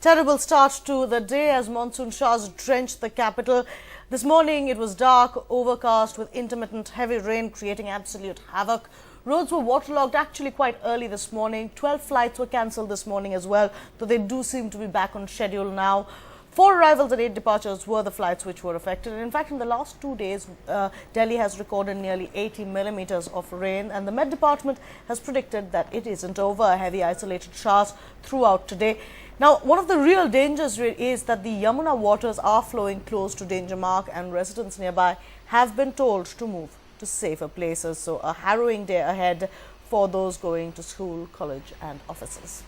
Terrible start to the day as monsoon showers drenched the capital. This morning it was dark, overcast with intermittent heavy rain creating absolute havoc. Roads were waterlogged actually quite early this morning. 12 flights were cancelled this morning as well, though they do seem to be back on schedule now. 4 arrivals and 8 departures were the flights which were affected. In fact, in the last 2 days, Delhi has recorded nearly 80 millimeters of rain, and the Met Department has predicted that it isn't over. Heavy isolated showers throughout today. Now, one of the real dangers is that the Yamuna waters are flowing close to danger mark, and residents nearby have been told to move to safer places. So, a harrowing day ahead for those going to school, college and offices.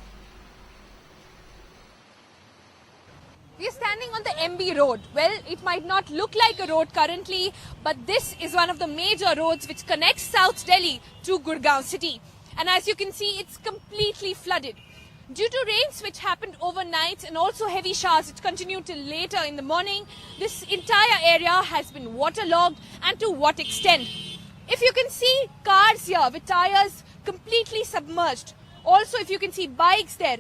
We are standing on the MB road. Well, it might not look like a road currently, but this is one of the major roads which connects South Delhi to Gurgaon city. And as you can see, it's completely flooded. Due to rains which happened overnight and also heavy showers which continued till later in the morning, this entire area has been waterlogged, and to what extent? If you can see cars here with tires completely submerged. Also, if you can see bikes there,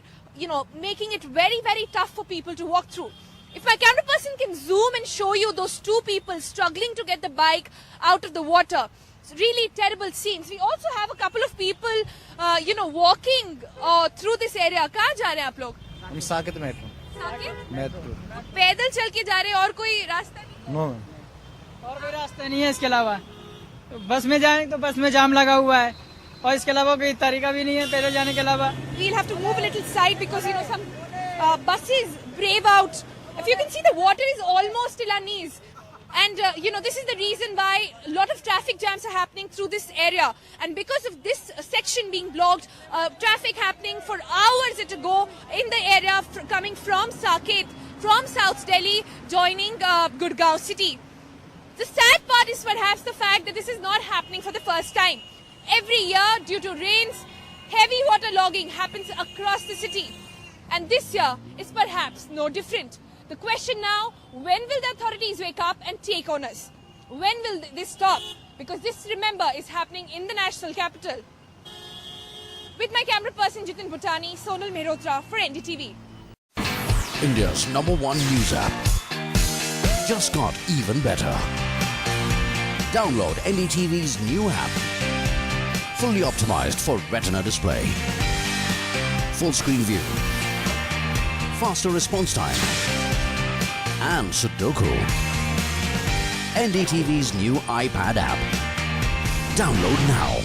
making it very, very tough for people to walk through. If my camera person can zoom and show you those 2 people struggling to get the bike out of the water. It's really terrible scenes. We also have a couple of people, walking through this area. कहाँ जा रहे हैं आप लोग? हम Saket metro. Saket? Metro. पैदल चल के जा रहे हैं और कोई रास्ता नहीं? नो. और कोई रास्ता नहीं है इसके अलावा. बस में जाएं तो बस में जाम लगा हुआ है. और इसके अलावा कोई तरीका भी नहीं है पैदल जाने के अलावा. We'll have to move a little side because some buses brave out. If you can see, the water is almost till our knees. And, this is the reason why a lot of traffic jams are happening through this area. And because of this section being blocked, traffic happening for hours at a go in the area coming from Saket, from South Delhi, joining Gurgaon city. The sad part is perhaps the fact that this is not happening for the first time. Every year, due to rains, heavy waterlogging happens across the city. And this year is perhaps no different. The question now, when will the authorities wake up and take on us? When will this stop? Because this, remember, is happening in the national capital. With my camera person Jitin Bhutani, Sonal Mehrotra for NDTV. India's #1 news app just got even better. Download NDTV's new app. Fully optimized for retina display. Full screen view. Faster response time. And Sudoku. NDTV's new iPad app. Download now.